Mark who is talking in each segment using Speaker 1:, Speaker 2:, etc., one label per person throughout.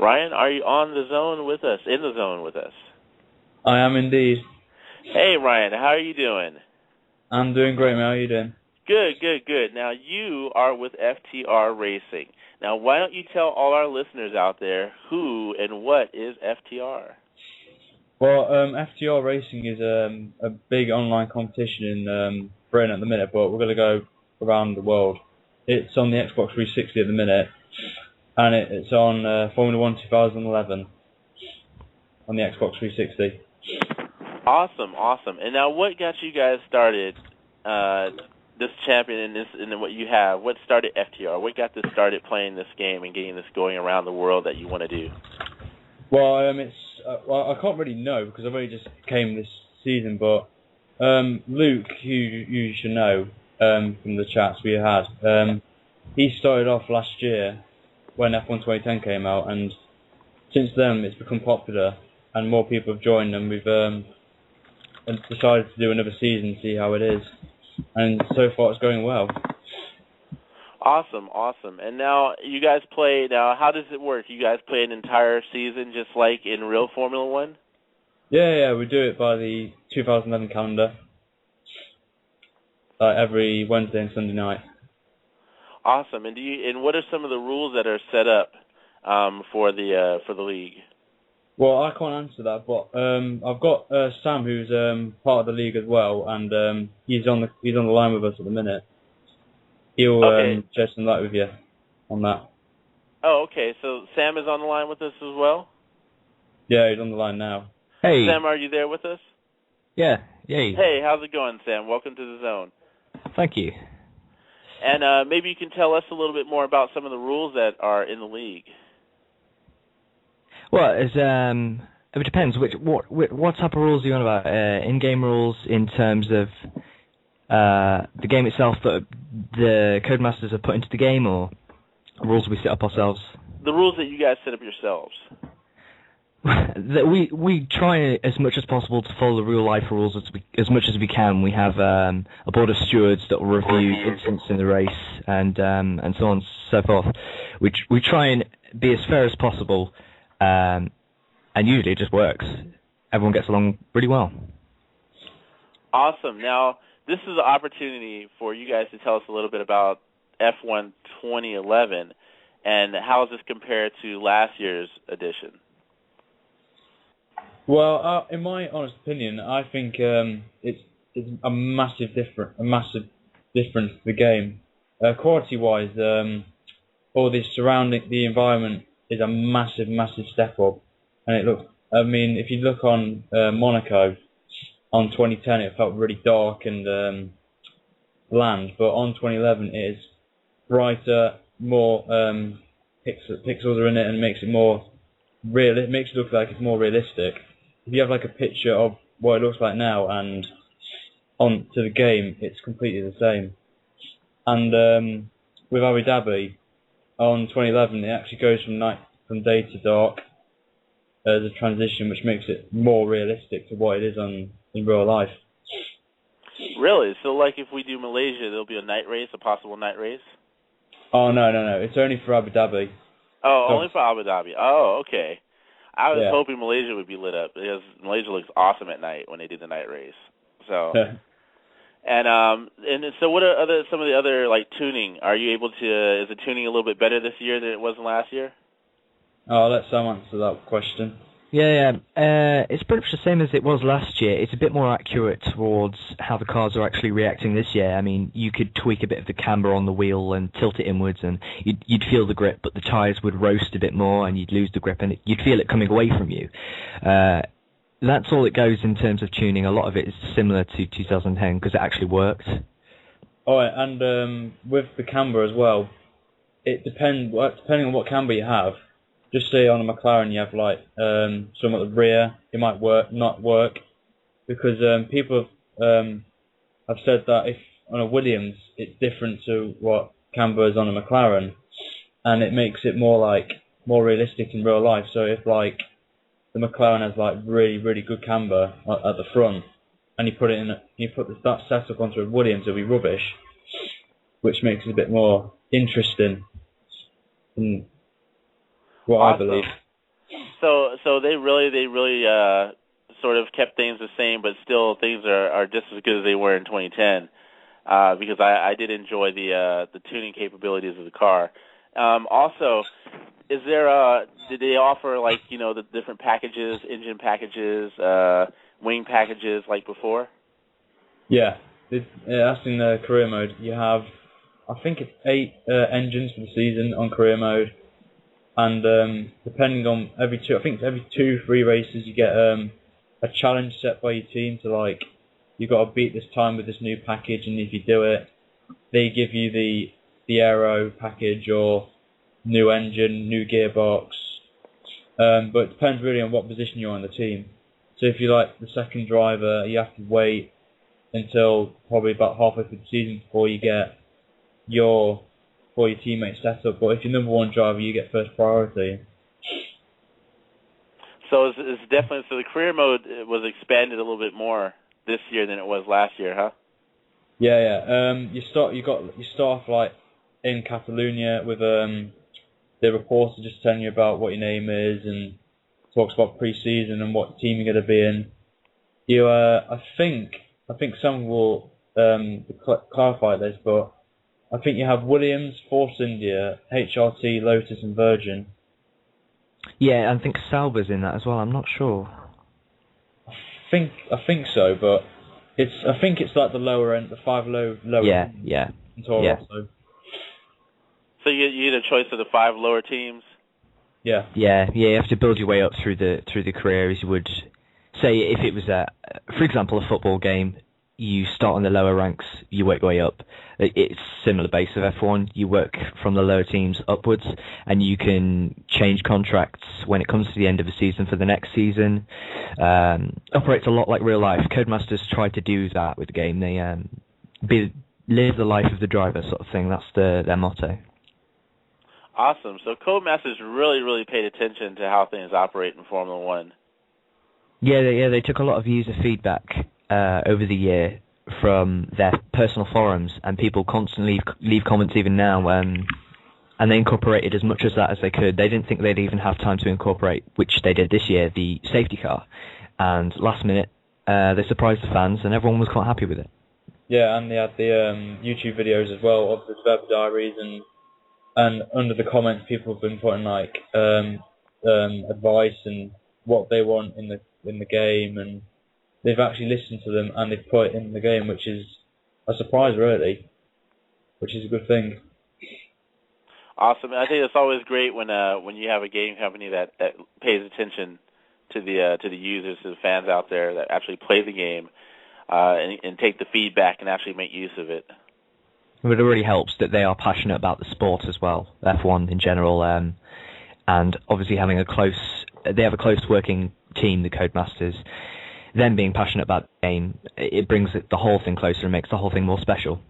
Speaker 1: Ryan, are you on the zone with us, in the zone with us?
Speaker 2: I am indeed.
Speaker 1: Hey, Ryan, how are you doing?
Speaker 2: I'm doing great, man. How are you doing?
Speaker 1: Good. Now, you are with FTR Racing. Now, why don't you tell all our listeners out there who and what is FTR?
Speaker 2: Well, FTR Racing is a big online competition in Britain at the minute, but we're going to go around the world. It's on the Xbox 360 at the minute, and it's on Formula 1 2011 on the Xbox 360.
Speaker 1: Awesome. And now, what got you guys started, this champion and what you have? What started FTR? What got this started playing this game and getting this going around the world that you want to do?
Speaker 2: Well, I can't really know because I've only just came this season, but Luke, who you should know from the chats we had, he started off last year when F1 2010 came out, and since then it's become popular and more people have joined, and we've decided to do another season, see how it is, and so far it's going well.
Speaker 1: Awesome. And now you guys play. Now, how does it work? You guys play an entire season just like in real Formula One?
Speaker 2: Yeah, we do it by the 2011 calendar, every Wednesday and Sunday night.
Speaker 1: Awesome. And what are some of the rules that are set up for the league?
Speaker 2: Well, I can't answer that, but I've got Sam, who's part of the league as well, and he's on the line with us at the minute. He'll shed some light with you on that.
Speaker 1: Oh, okay. So Sam is on the line with us as well?
Speaker 2: Yeah, he's on the line now.
Speaker 3: Hey.
Speaker 1: Sam, are you there with us?
Speaker 3: Yeah. Yay.
Speaker 1: Hey, how's it going, Sam? Welcome to the zone.
Speaker 3: Thank you.
Speaker 1: And maybe you can tell us a little bit more about some of the rules that are in the league.
Speaker 3: Well, it depends. What type of rules are you on about? In-game rules in terms of the game itself that the Codemasters have put into the game, or rules we set up ourselves?
Speaker 1: The rules that you guys set up yourselves.
Speaker 3: We try as much as possible to follow the real life rules as much as we can. We have a board of stewards that will review incidents in the race and so on and so forth. We try and be as fair as possible, and usually it just works. Everyone gets along really well.
Speaker 1: Awesome. Now, this is an opportunity for you guys to tell us a little bit about F1 2011 and how does this compare to last year's edition?
Speaker 2: Well, in my honest opinion, I think it's a massive difference to the game. Quality-wise, all this surrounding the environment is a massive step up, and it looks. I mean, if you look on Monaco on 2010, it felt really dark and bland, but on 2011 it is brighter, more pixels are in it, and it makes it more real. It makes it look like it's more realistic. If you have like a picture of what it looks like now and on to the game, it's completely the same. And with Abu Dhabi on 2011, it actually goes from day to dark as a transition, which makes it more realistic to what it is in real life.
Speaker 1: Really? So, like, if we do Malaysia, there'll be a possible night race?
Speaker 2: Oh no! It's only for Abu Dhabi.
Speaker 1: Oh, only for Abu Dhabi. Oh, okay. I was hoping Malaysia would be lit up because Malaysia looks awesome at night when they do the night race. So, and so what are some of the other like tuning? Are you able to? Is the tuning a little bit better this year than it was last year?
Speaker 2: Oh, I'll let Sam answer that question.
Speaker 3: Yeah. It's pretty much the same as it was last year. It's a bit more accurate towards how the cars are actually reacting this year. I mean, you could tweak a bit of the camber on the wheel and tilt it inwards, and you'd feel the grip, but the tyres would roast a bit more, and you'd lose the grip, and you'd feel it coming away from you. That's all it goes in terms of tuning. A lot of it is similar to 2010 because it actually worked.
Speaker 2: Oh, and with the camber as well, it depending on what camber you have. Just say on a McLaren you have like some at the rear, it might not work, because people have said that if on a Williams it's different to what camber is on a McLaren, and it makes it more realistic in real life. So if like the McLaren has like really good camber at the front, and you put that setup onto a Williams, it'll be rubbish, which makes it a bit more interesting. What
Speaker 1: awesome.
Speaker 2: I believe.
Speaker 1: So they really sort of kept things the same, but still things are just as good as they were in 2010. Because I did enjoy the tuning capabilities of the car. Also, is there did they offer like the different packages, engine packages, wing packages like before?
Speaker 2: Yeah, that's in the career mode. You have, I think it's 8 engines for the season on career mode, and depending on every 2-3 races you get a challenge set by your team to like, you've got to beat this time with this new package, and if you do it, they give you the aero package or new engine, new gearbox. But it depends really on what position you're on the team. So if you're like the second driver, you have to wait until probably about halfway through the season before you get your teammates set up. But if you're number one driver, you get first priority.
Speaker 1: So it's definitely, so the career mode was expanded a little bit more this year than it was last year, huh?
Speaker 2: Yeah. You start off like in Catalonia with the reporter just telling you about what your name is and talks about pre-season and what team you're going to be in. You, I think someone will clarify this, but I think you have Williams, Force India, HRT, Lotus, and Virgin.
Speaker 3: Yeah, I think Sauber's in that as well. I'm not sure.
Speaker 2: I think so, but I think it's like the lower end, the 5 lower.
Speaker 3: Yeah.
Speaker 2: Toro,
Speaker 1: So you get a choice of the 5 lower teams.
Speaker 2: Yeah.
Speaker 3: Yeah. You have to build your way up through the career as you would say if it was for example, a football game. You start on the lower ranks, you work your way up. It's similar base of F1. You work from the lower teams upwards, and you can change contracts when it comes to the end of the season for the next season. Operates a lot like real life. Codemasters try to do that with the game. They live the life of the driver sort of thing. That's their motto.
Speaker 1: Awesome. So Codemasters really paid attention to how things operate in Formula One. Yeah,
Speaker 3: they took a lot of user feedback over the year from their personal forums, and people constantly leave comments even now, and they incorporated as much of that as they could. They didn't think they'd even have time to incorporate, which they did this year, the safety car, and last minute they surprised the fans, and everyone was quite happy with it.
Speaker 2: Yeah, and they had the YouTube videos as well of the developer diaries, and under the comments people have been putting like advice and what they want in the game, and they've actually listened to them and they've put it in the game, which is a surprise, really, which is a good thing.
Speaker 1: Awesome. I think it's always great when you have a game company that pays attention to the users, to the fans out there that actually play the game and take the feedback and actually make use of it.
Speaker 3: But it really helps that they are passionate about the sport as well, F1 in general, and obviously having they have a close working team, the Codemasters. Them being passionate about the game, it brings the whole thing closer and makes the whole thing more special.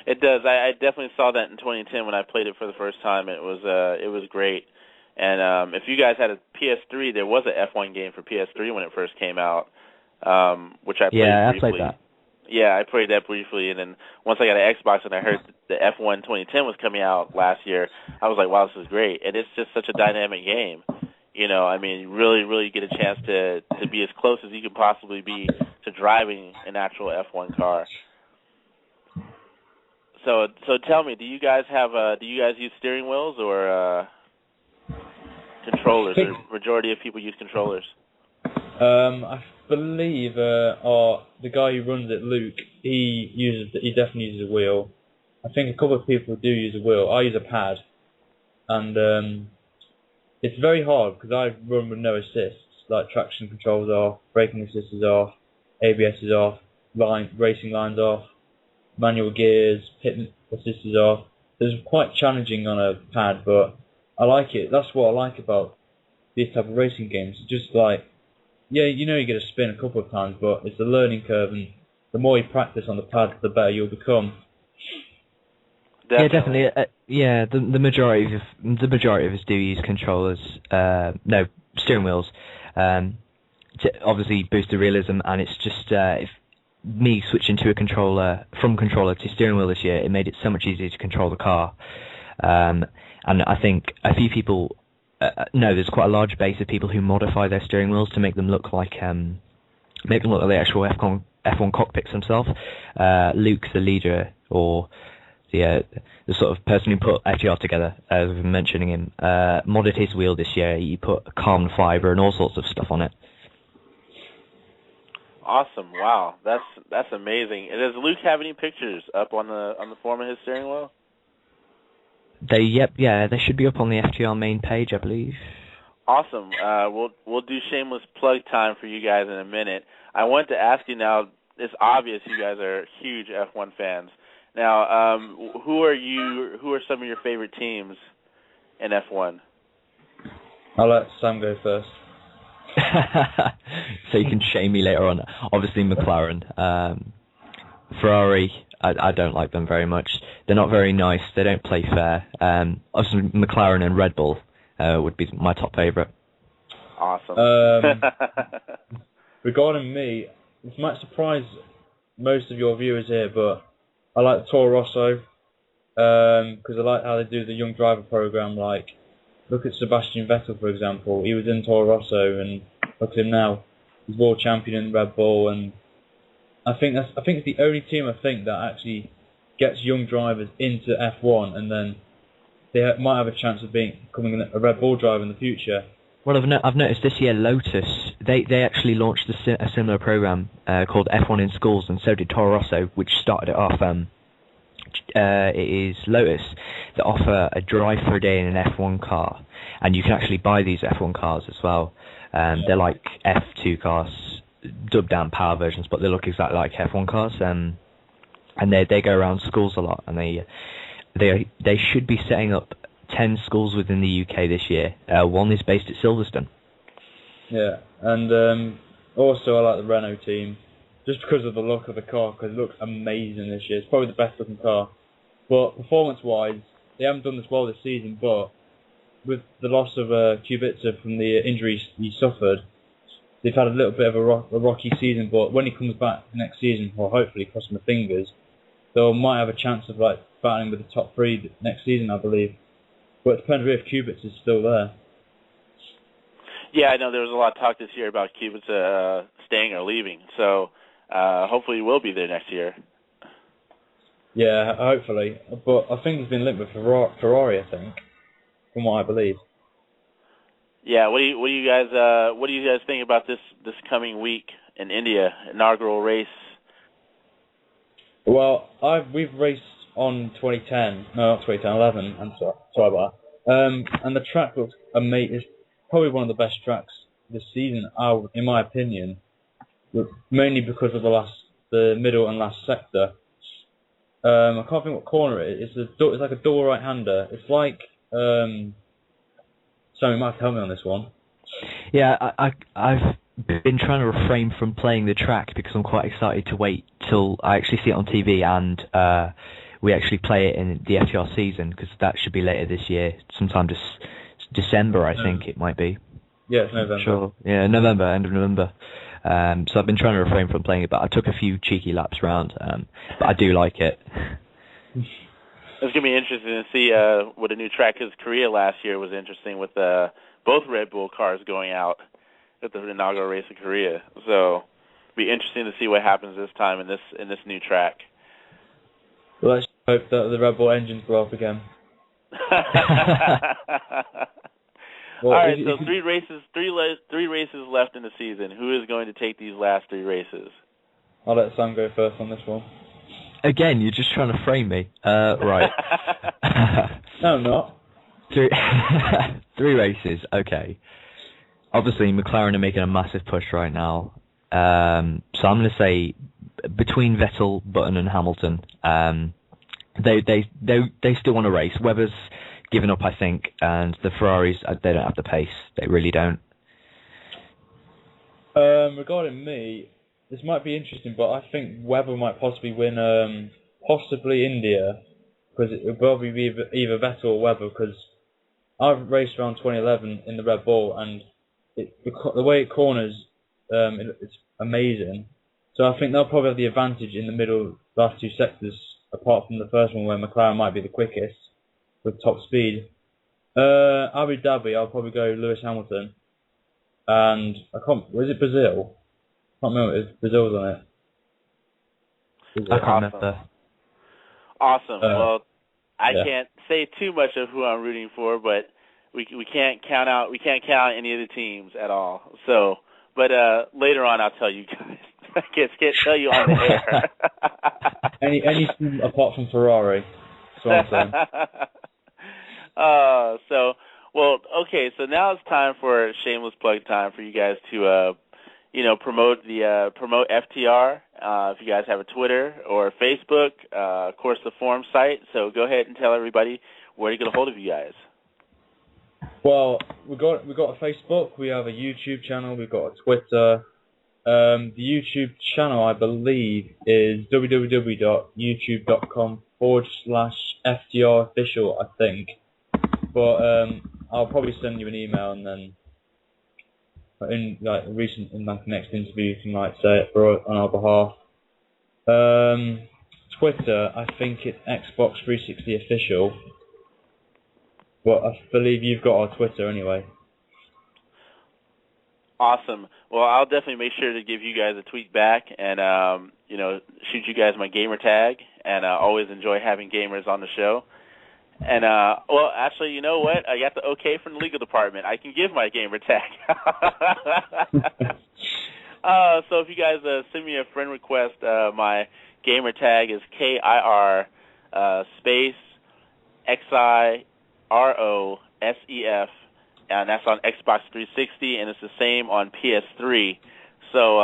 Speaker 1: It does. I definitely saw that in 2010 when I played it for the first time. It was great. And if you guys had a PS3, there was an F1 game for PS3 when it first came out, which I played briefly.
Speaker 3: Yeah, I played that.
Speaker 1: Yeah, I played that briefly, and then once I got an Xbox and I heard the F1 2010 was coming out last year, I was like, wow, this is great. And it's just such a dynamic game. You know, I mean, really get a chance to be as close as you can possibly be to driving an actual F1 car. So tell me, do you guys use steering wheels or controllers? The majority of people use controllers.
Speaker 2: I believe the guy who runs it, Luke, he definitely uses a wheel. I think a couple of people do use a wheel. I use a pad, and it's very hard because I run with no assists, like traction controls off, braking assist is off, ABS is off, racing lines off, manual gears, pit assist is off. It's quite challenging on a pad, but I like it. That's what I like about these type of racing games. It's just like, yeah, you know, you get a spin a couple of times, but it's a learning curve, and the more you practice on the pad, the better you'll become.
Speaker 1: Definitely.
Speaker 3: Yeah, definitely. The majority of us do use controllers. No, steering wheels. To obviously boost the realism, and it's just if me switching to from controller to steering wheel this year, it made it so much easier to control the car. And I think a few people no, there's quite a large base of people who modify their steering wheels to make them look like the actual F1 cockpits themselves. Luke, the leader, or the sort of person who put FTR together, as we've been mentioning him, modded his wheel this year. He put carbon fiber and all sorts of stuff on it.
Speaker 1: Awesome! Wow, that's amazing. And does Luke have any pictures up on the form of his steering wheel?
Speaker 3: They should be up on the FTR main page, I believe.
Speaker 1: Awesome. We'll do shameless plug time for you guys in a minute. I wanted to ask you now. It's obvious you guys are huge F1 fans. Now, who are some of your favorite teams in F1?
Speaker 2: I'll let Sam go first.
Speaker 3: So you can shame me later on. Obviously McLaren. Ferrari, I don't like them very much. They're not very nice. They don't play fair. Obviously McLaren and Red Bull would be my top favourite.
Speaker 1: Awesome.
Speaker 2: Regarding me, this might surprise most of your viewers here, but I like Toro Rosso because I like how they do the young driver program. Like, look at Sebastian Vettel, for example. He was in Toro Rosso, and look at him now. He's world champion in Red Bull, and I think it's the only team I think that actually gets young drivers into F1, and then they might have a chance of becoming a Red Bull driver in the future.
Speaker 3: Well, I've noticed this year Lotus, they actually launched a similar program called F1 in Schools, and so did Toro Rosso, which started it off. It is Lotus that offer a drive for a day in an F1 car, and you can actually buy these F1 cars as well. They're like F2 cars, dubbed down power versions, but they look exactly like F1 cars. And they go around schools a lot, and they should be setting up 10 schools within the UK this year. One is based at Silverstone. Yeah,
Speaker 2: and also I like the Renault team, just because of the look of the car, because it looks amazing this year. It's probably the best looking car. But performance-wise, they haven't done this well this season, but with the loss of Kubica from the injuries he suffered, they've had a little bit of a rocky season, but when he comes back next season, or hopefully, cross my fingers, they might have a chance of battling with the top three next season, I believe. But it depends if Kubica is still there.
Speaker 1: Yeah, I know there was a lot of talk this year about Kubica staying or leaving, so hopefully he will be there next year.
Speaker 2: Yeah, hopefully. But I think he's been linked with Ferrari, I think, from what I believe.
Speaker 1: Yeah, what do you guys think about this coming week in India, inaugural race?
Speaker 2: Well, we've raced on 11. I'm sorry about that. And the track looks amazing. It's probably one of the best tracks this season, in my opinion, mainly because of the middle and last sector. I can't think what corner it is. It's like a double right-hander. It's like Sammy might help me on this one.
Speaker 3: Yeah, I've been trying to refrain from playing the track because I'm quite excited to wait till I actually see it on TV and we actually play it in the FTR season, because that should be later this year, sometime December, I think it might be.
Speaker 2: Yeah, it's November.
Speaker 3: Sure. Yeah, November, end of November. So I've been trying to refrain from playing it, but I took a few cheeky laps round, but I do like it.
Speaker 1: It's going to be interesting to see what a new track, because Korea last year was interesting with both Red Bull cars going out at the inaugural race of Korea. So it'll be interesting to see what happens this time in this new track.
Speaker 2: Well, let's hope that the Red Bull engines go up again.
Speaker 1: All right, so three races left in the season. Who is going to take these last 3 races?
Speaker 2: I'll let Sam go first on this one.
Speaker 3: Again, you're just trying to frame me. Right.
Speaker 2: No, I'm not.
Speaker 3: 3 races, okay. Obviously, McLaren are making a massive push right now. So I'm going to say between Vettel, Button, and Hamilton, they still want to race. Webber's given up, I think, and the Ferraris, they don't have the pace. They really don't.
Speaker 2: Regarding me, this might be interesting, but I think Webber might possibly win, possibly India, because it will probably be either Vettel or Webber, because I've raced around 2011 in the Red Bull, and the way it corners, it's amazing. So I think they'll probably have the advantage in the middle last 2 sectors, apart from the first one where McLaren might be the quickest with top speed. Abu Dhabi, I'll probably go Lewis Hamilton. And was it Brazil? I can't remember if Brazil's on it.
Speaker 3: I can't remember.
Speaker 1: Awesome. Well, I can't say too much of who I'm rooting for, but we can't count out any of the teams at all. So, but later on I'll tell you guys. I can't tell you on the air.
Speaker 2: any team apart from Ferrari. That's what I'm saying.
Speaker 1: So now it's time for shameless plug time for you guys to promote FTR. If you guys have a Twitter or Facebook, of course the forum site. So go ahead and tell everybody where to get a hold of you guys.
Speaker 2: Well, we got a Facebook. We have a YouTube channel. We've got a Twitter. The YouTube channel, I believe, is www.youtube.com/FTR official, I think. But I'll probably send you an email, and then in my next interview, you can say it on our behalf. Twitter, I think it's Xbox 360 official. But I believe you've got our Twitter anyway.
Speaker 1: Awesome. Well, I'll definitely make sure to give you guys a tweet back and, shoot you guys my gamer tag. And I always enjoy having gamers on the show. And, actually, you know what? I got the okay from the legal department. I can give my gamer tag. So if you guys send me a friend request, my gamer tag is KIR space XIROSEF. And that's on Xbox 360, and it's the same on PS3. So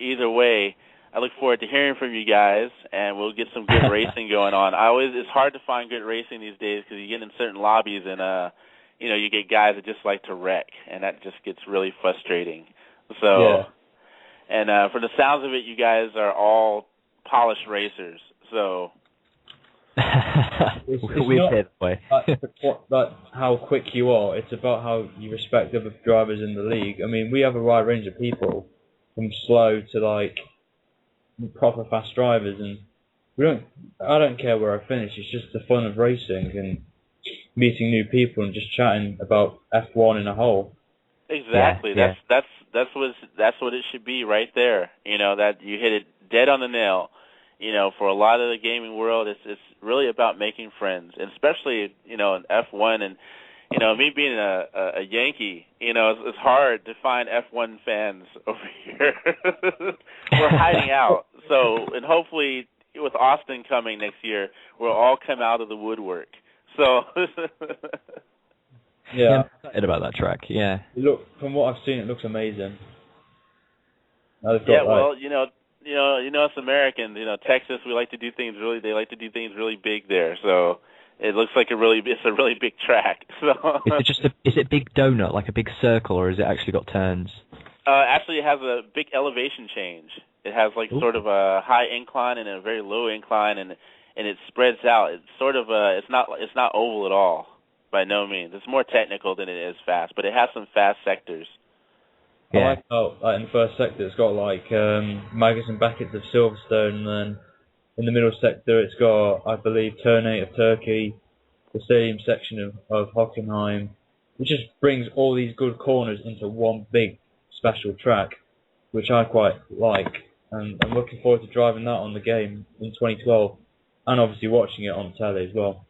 Speaker 1: either way, I look forward to hearing from you guys, and we'll get some good racing going on. It's hard to find good racing these days because you get in certain lobbies and you get guys that just like to wreck, and that just gets really frustrating. So, and for the sounds of it, you guys are all polished racers. So.
Speaker 3: It's not
Speaker 2: like how quick you are. It's about how you respect other drivers in the league. I mean, we have a wide range of people, from slow to proper fast drivers, and I don't care where I finish. It's just the fun of racing and meeting new people and just chatting about F1 in a whole.
Speaker 1: Exactly. Yeah. That's what it should be right there. That you hit it dead on the nail. For a lot of the gaming world, it's really about making friends, and especially, in F1. And, me being a Yankee, it's hard to find F1 fans over here. We're hiding out. So, and hopefully with Austin coming next year, we'll all come out of the woodwork. So.
Speaker 3: Yeah, I'm excited about that track, yeah.
Speaker 2: From what I've seen, it looks amazing.
Speaker 1: Us Americans, Texas, they like to do things really big there. So it looks like it's a really big track. So
Speaker 3: is it a big donut, like a big circle, or has it actually got turns?
Speaker 1: Actually, it has a big elevation change. It has sort of a high incline and a very low incline, and it spreads out. It's sort of it's not oval at all, by no means. It's more technical than it is fast, but it has some fast sectors.
Speaker 2: Yeah. I like how in the first sector it's got Magus and Beckett of Silverstone, and then in the middle sector it's got, I believe, Ternate of Turkey, the stadium section of Hockenheim. It just brings all these good corners into one big special track, which I quite like, and I'm looking forward to driving that on the game in 2012, and obviously watching it on telly as well.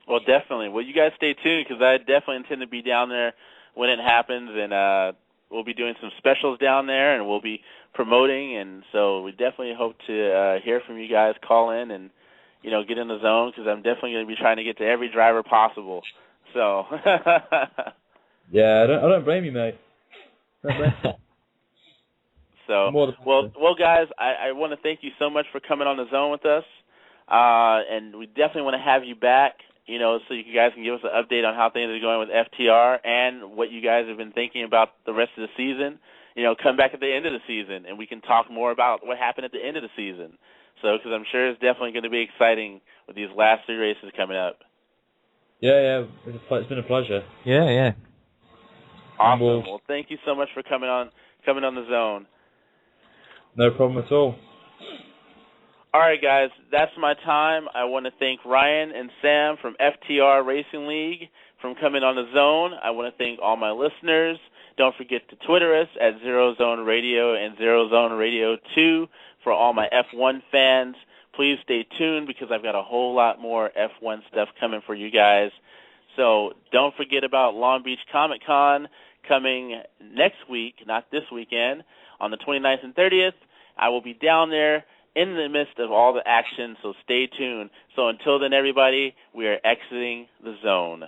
Speaker 1: Well, definitely. Well, you guys stay tuned, because I definitely intend to be down there when it happens, and we'll be doing some specials down there, and we'll be promoting, and so we definitely hope to hear from you guys, call in, and get in the zone, because I'm definitely going to be trying to get to every driver possible. So.
Speaker 2: Yeah, I don't blame you, mate.
Speaker 1: So, well, guys, I want to thank you so much for coming on the zone with us, and we definitely want to have you back. So you guys can give us an update on how things are going with FTR and what you guys have been thinking about the rest of the season. Come back at the end of the season, and we can talk more about what happened at the end of the season. So, because I'm sure it's definitely going to be exciting with these last 3 races coming up.
Speaker 2: Yeah, it's been a pleasure.
Speaker 3: Yeah.
Speaker 1: Awesome. Well, thank you so much for coming on the zone.
Speaker 2: No problem at all.
Speaker 1: All right, guys, that's my time. I want to thank Ryan and Sam from FTR Racing League from coming on the zone. I want to thank all my listeners. Don't forget to Twitter us at Xiro Xone Radio and Xiro Xone Radio 2 for all my F1 fans. Please stay tuned because I've got a whole lot more F1 stuff coming for you guys. So don't forget about Long Beach Comic Con coming next week, not this weekend, on the 29th and 30th. I will be down there in the midst of all the action, so stay tuned. So until then, everybody, we are exiting the zone.